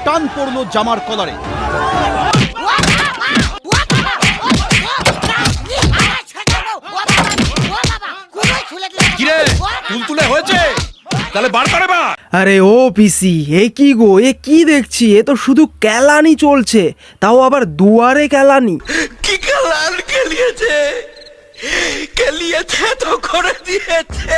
টান পড়লো জামার কলারে। আরে ও পিসি, এ কি গো, এ কি দেখছি? এ তো শুধু কেলানি চলছে, তাও আবার দুয়ারে কেলানি। কি কেলান খেলিয়েছে, খেলিয়েছে তো করে দিয়েছে।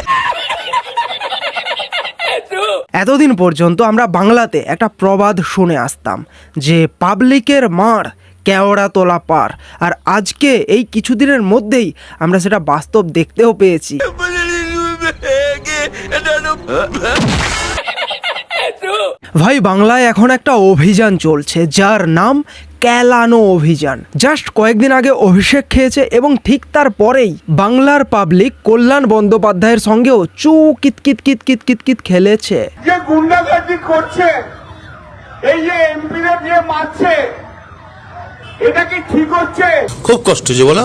এতদিন পর্যন্ত আমরা বাংলাতে একটা প্রবাদ শুনে আসতাম যে পাবলিকের মার কেওড়া তোলা পার, আর আজকে এই কিছুদিনের মধ্যেই আমরা সেটা বাস্তব দেখতেও পেয়েছি। ভাই, বাংলায় এখন একটা অভিযান চলছে যার নাম কেলানো অভিযান। জাস্ট কয়েকদিন আগে অভিষেক খেয়েছে এবং ঠিক তারপরেই বাংলার পাবলিক কল্যাণ বন্দ্যোপাধ্যায়ের সঙ্গেও চু কিত কিত কিত কিত কিত কিত খেলেছে। যে গুন্ডাগার্দি করছে, এই যে এমপিরা দিয়ে মারছে, এটা কি ঠিক হচ্ছে? খুব কষ্ট যে বলো,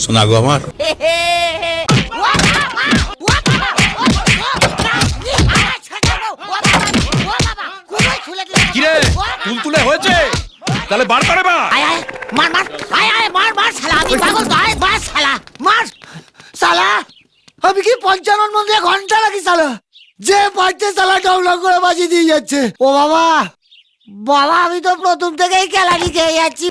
শোনা গো আমার। কিরে তুলতুলে হয়েছে, তাহলে বার করে বা মার মার, আয় আয় মার মার শালা, আমি পাগল তো, আয় মার শালা, মার শালা। আমি কি 55 মন্দিরে ঘন্টা রাখি শালা, যে পারছে শালা ডাউনলোড করে বাজিয়ে দিয়ে যাচ্ছে। ও বাবা বাবা, আমি তো প্রথম থেকেই কেলানি খেয়ে যাচ্ছি।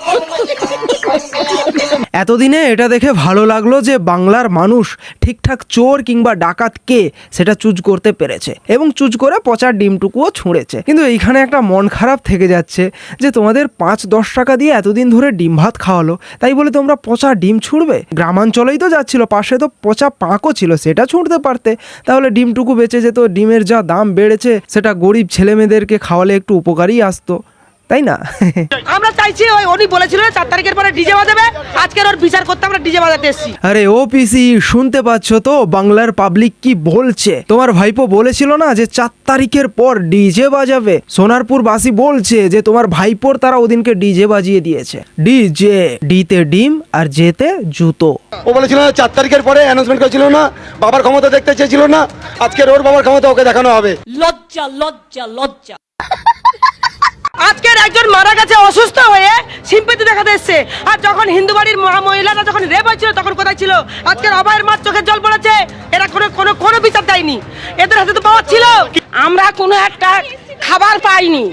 এতদিনে এটা দেখে ভালো লাগলো যে বাংলার মানুষ ঠিকঠাক চোর কিংবা ডাকাত কে সেটা চুজ করতে পেরেছে এবং চুজ করে পচার ডিমটুকুও ছুঁড়েছে। কিন্তু এইখানে একটা মন খারাপ থেকে যাচ্ছে যে তোমাদের 5-10 টাকা দিয়ে এতদিন ধরে ডিম ভাত খাওয়ালো, তাই বলে তোমরা পচা ডিম ছুঁড়বে? গ্রামাঞ্চলেই তো যাচ্ছিল, পাশে তো পচা পাঁকও ছিল, সেটা ছুঁড়তে পারতে, তাহলে ডিমটুকু বেঁচে যেত। ডিমের যা দাম বেড়েছে সেটা গরিব ছেলেমেয়েদেরকে খাওয়ালে একটু উপকারই আসতো, তাই না? আমরা চাইছি ওই উনি বলেছিল 4 তারিখের পরে ডিজে বাজাবে, আজকের ওর বিচার করতে আমরা ডিজে বাজাতে এসেছি। আরে ও পিসি, শুনতে পাচ্ছ তো বাংলার পাবলিক কি বলছে? তোমার ভাইপো বলেছিল না যে 4 তারিখের পর ডিজে বাজাবে। সোনারপুর বাসী বলছে যে তোমার ভাইপোর তারা ওদিনকে ডিজে বাজিয়ে দিয়েছে। ডিজে, ডিতে ডিম আর জেতে জুতো। ও বলেছিল না 4 তারিখের পরে অ্যানাউন্সমেন্ট করেছিল না, বাবার ক্ষমতা দেখতে চেয়েছিল না, আজকের ওর বাবার ক্ষমতা ওকে দেখানো হবে। লজ্জা লজ্জা লজ্জা। আজকের একজন মারা গেছে অসুস্থ হয়ে, সিম্পেথি দেখাতে এসছে। আর যখন হিন্দু বাড়ির মহিলারা যখন রেপ হয়েছিল তখন কোথায় ছিল? আজকের অভয়ের মার চোখের জল পড়েছে, এরা কোনো বিচার দেয়নি। এদের হাতে তো পাওয়ার ছিল। আমরা কোনো একটা খাবার পাইনি,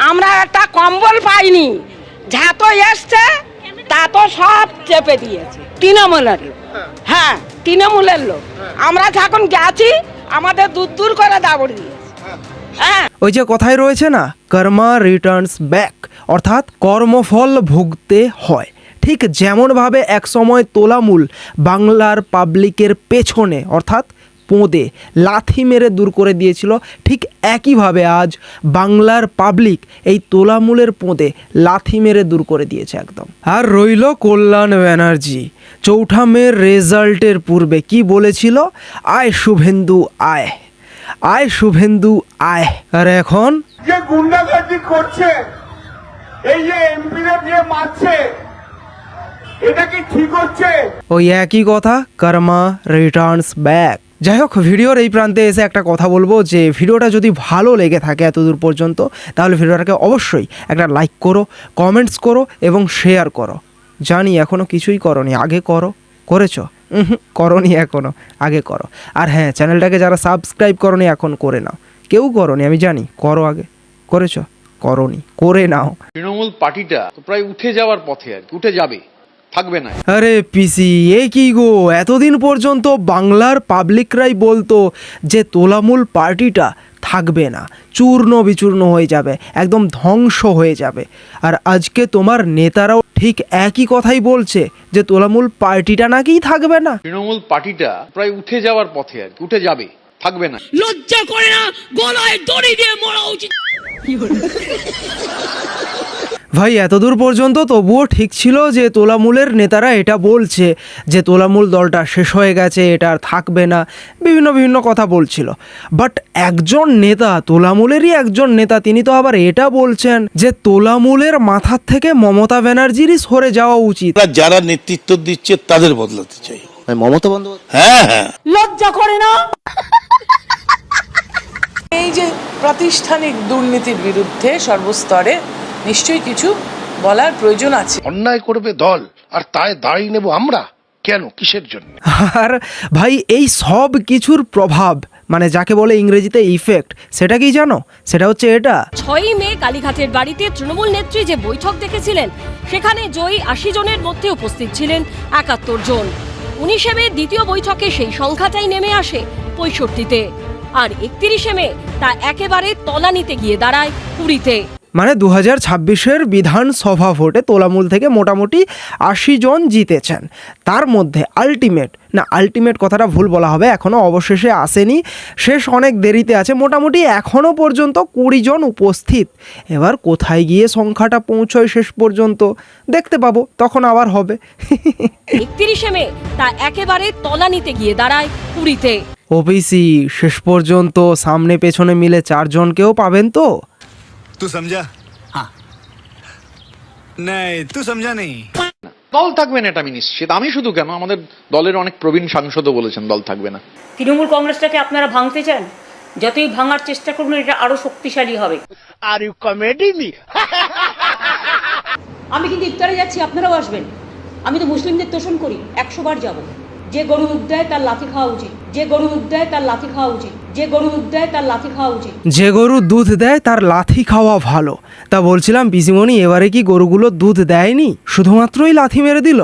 আমরা একটা কম্বল পাইনি, যা তো এসছে তা তো সব চেপে দিয়েছে তৃণমূলের লোক। হ্যাঁ, তৃণমূলের লোক। আমরা যখন গেছি আমাদের দূর দূর করে দাবড় দিয়েছে। ওই যে কথায় রয়েছে না, কর্মা রিটার্নস ব্যাক, অর্থাৎ কর্মফল ভুগতে হয়। ঠিক যেমনভাবে এক সময় তোলামূল বাংলার পাবলিকের পেছনে অর্থাৎ পোঁদে লাথি মেরে দূর করে দিয়েছিল, ঠিক একইভাবে আজ বাংলার পাবলিক এই তোলামূলের পোঁদে লাথি মেরে দূর করে দিয়েছে একদম। আর রইল কল্যাণ ব্যানার্জি। 4 মের রেজাল্টের পূর্বে কি বলেছিল? আয় শুভেন্দু আয়, আয় শুভেন্দু আয়। আর এখন যে গুন্ডাগার্দি করছে, এই যে এমপিরা দিয়ে মারছে, এটা কি ঠিক হচ্ছে? ওই একই কথা, কর্মা রিটার্নস ব্যাক। যাই হোক, ভিডিওর এই প্রান্তে এসে একটা কথা বলবো যে ভিডিওটা যদি ভালো লেগে থাকে এতদূর পর্যন্ত, তাহলে ভিডিওটাকে অবশ্যই একটা লাইক করো, কমেন্টস করো এবং শেয়ার করো। জানি এখনো কিছুই করোনি, আগে করো। করেছো? করোনি এখনো, আগে করো। আর হ্যাঁ, চ্যানেলটাকে যারা সাবস্ক্রাইব করোনি এখন করে নাও। কেউ করোনি আমি জানি, করো আগে। করেছো? করোনি, করে নাও। তৃণমূল পার্টিটা তো প্রায় উঠে যাওয়ার পথে, আর কি উঠে যাবে, থাকবে না। আরে পিসি, এ কি গো, এতদিন পর্যন্ত বাংলার পাবলিকরাই বলতো যে তোলামূল পার্টিটা থাকবে না, চূর্ণ বিচূর্ণ হয়ে যাবে, একদম ধ্বংস হয়ে যাবে। আর আজকে তোমার নেতারাও ঠিক একই কথাই বলছে যে তোলামূল পার্টিটা নাকি থাকবে না। তৃণমূল পার্টিটা প্রায় উঠে যাওয়ার পথে, আর কি উঠে যাবে, থাকবে না। লজ্জা করে না? গলায় দড়ি দিয়ে মরা উচিত। ভাই, এতদূর পর্যন্ত তবুও ঠিক ছিল যে তোলামূলের নেতারা এটা বলছে যে তোলামূল দলটা শেষ হয়ে গেছে, এটা আর থাকবে না, বিভিন্ন কথা বলছিল। বাট একজন নেতা, তোলামূলেরই একজন নেতা, তিনি তো আবার এটা বলছেন যে তোলামূলের মাথার থেকে মমতা ব্যানার্জিরই সরে যাওয়া উচিত। যারা নেতৃত্ব দিচ্ছে তাদের বদলাতে চাই। মমতা বন্দ্যোপাধ্যায়? হ্যাঁ হ্যাঁ। লজ্জা করে না? এই যে প্রাতিষ্ঠানিক দুর্নীতির বিরুদ্ধে সর্বস্তরে নিশ্চয়ই কিছু বলার প্রয়োজন আছে। অন্যায় করবে দল আর তাই দাঁড়িয়ে নেব আমরা, কেন, কিসের জন্য? আর ভাই এই সব কিছুর প্রভাব মানে যাকে বলে ইংরেজিতে ইফেক্ট, সেটা কি জানো? সেটা হচ্ছে এটা। 6ই মে কালীঘাটের বাড়িতে তৃণমূল নেত্রী যে বৈঠক দেখেছিলেন সেখানে জয়ী 80 জনের মধ্যে উপস্থিত ছিলেন 71 জন। 19 মে দ্বিতীয় বৈঠকে সেই সংখ্যাটাই নেমে আসে 65-তে, আর 31 মে তা একেবারে তলানিতে গিয়ে দাঁড়ায় 20-তে। মানে 2026-এর বিধানসভা ভোটে তোলামূল থেকে মোটামুটি 80 জন জিতেছেন। তার মধ্যে আলটিমেট কথাটা ভুল বলা হবে, এখনও অবশেষে আসেনি, শেষ অনেক দেরিতে আছে। মোটামুটি এখনও পর্যন্ত 20 জন উপস্থিত। এবার কোথায় গিয়ে সংখ্যাটা পৌঁছয় শেষ পর্যন্ত দেখতে পাবো, তখন আবার হবে। 31 মে তা একেবারে তলানিতে গিয়ে দাঁড়ায় 20-তে। ওবিসি শেষ পর্যন্ত সামনে পেছনে মিলে 4 জনকেও পাবেন তো? तू समझा? हाँ नहीं तू समझा नहीं। দল থাকবে না এটা আমি নিশ্চিত। আমি শুধু কেন, আমাদের দলের অনেক প্রবীণ সাংসদও বলেছেন দল থাকবে না। তৃণমূল কংগ্রেসটাকে আপনারা ভাঙতে চান, যতই ভাঙার চেষ্টা করুন এটা আরো শক্তিশালী হবে। Are you comedy me? আমি কিন্তু ইফতারে যাচ্ছি, আপনারাও আসবেন। আমি তো মুসলিমদের তোষণ করি, 100 বার যাব। যে গরু দুধ দেয় তার লাথি খাওয়া উচিত, যে গরু দুধ দেয় তার লাথি খাওয়া উচিত, যে গরু দুধ দেয় তার লাথি খাওয়া উচিত। যে গরু দুধ দেয় তার লাথি খাওয়া ভালো। তা বলছিলাম পিসিমণি, এবারে কি গরুগুলো দুধ দেয়নি, শুধুমাত্রই লাথি মেরে দিল?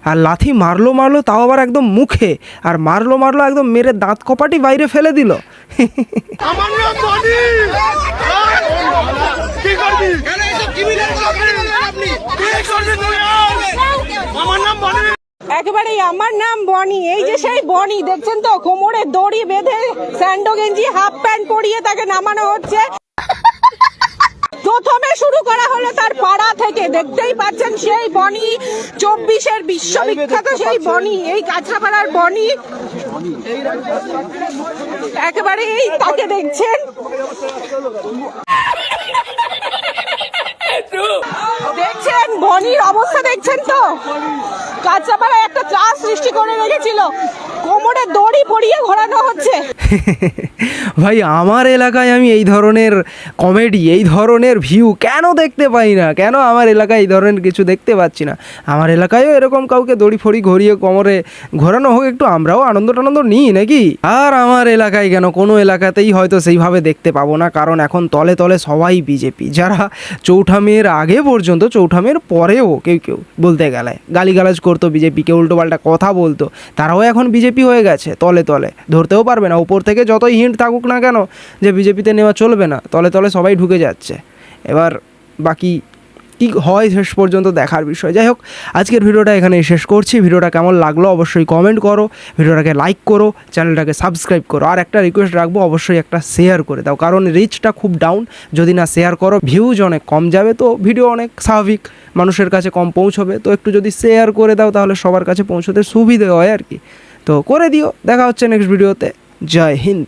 আর লাথি মারলো তাও আবার একদম মুখে, আর মারলো একদম মেরে দাঁত কপাটি বাইরে ফেলে দিল। একেবারে আমার নাম বনি, এই যে সেই বনি দেখছেন তো, কোমরে দড়ি বেঁধে স্যান্ডো গেঞ্জি হাফ প্যান্ট পরিয়ে তাকে নামানো হচ্ছে। প্রথমে শুরু করা হলো তার পাড়া থেকে, দেখতেই পাচ্ছেন সেই বনি, 24-এর বিশ্ববিখ্যাত সেই বনি, এই কাঁচরাপাড়ার বনি। একেবারে এই তাকে দেখছেন, দেখছেন বনির অবস্থা দেখছেন তো, কাঁচরাপাড়ায় একটা ত্রাস সৃষ্টি করে রেখেছিল, কোমরে দড়ি পরিয়ে ঘোরানো হচ্ছে। ভাই আমার এলাকায় আমি এই ধরনের কমেডি, এই ধরনের ভিউ কেন দেখতে পাই না? কেন আমার এলাকায় এই ধরনের কিছু দেখতে পাচ্ছি না? আমার এলাকায়ও এরকম কাউকে দড়ি ফড়ি ঘুরিয়ে কোমরে ঘোরানো হোক, একটু আমরাও আনন্দ টানন্দ নিই নাকি? আর আমার এলাকায় কেন, কোনো এলাকাতেই হয়তো সেইভাবে দেখতে পাবো না, কারণ এখন তলে তলে সবাই বিজেপি। যারা 4ঠা মের আগে পর্যন্ত, 4ঠা মের পরেও কেউ বলতে গেলে গালিগালাজ করতো বিজেপিকে, উল্টোপাল্টা কথা বলতো, তারাও এখন বিজেপি হয়ে গেছে তলে তলে। ধরতেও পারবে না, উপর থেকে যতই হিন্ট থাকুক না কেন যে বিজেপিতে নেওয়া চলবে না, তলে তলে সবাই ঢুকে যাচ্ছে। এবার বাকি কি হয় শেষ পর্যন্ত দেখার বিষয়। যাই হোক, আজকের ভিডিওটা এখানেই শেষ করছি। ভিডিওটা কেমন লাগলো অবশ্যই কমেন্ট করো, ভিডিওটাকে লাইক করো, চ্যানেলটাকে সাবস্ক্রাইব করো, আর একটা রিকোয়েস্ট রাখবো, অবশ্যই একটা শেয়ার করে দাও, কারণ রিচটা খুব ডাউন। যদি না শেয়ার করো ভিউজ অনেক কম যাবে, তো ভিডিও অনেক স্বাভাবিক মানুষের কাছে কম পৌঁছবে। তো একটু যদি শেয়ার করে দাও তাহলে সবার কাছে পৌঁছতে সুবিধে হয় আর কি। তো করে দিও। দেখা হচ্ছে নেক্সট ভিডিওতে। জয় হিন্দ।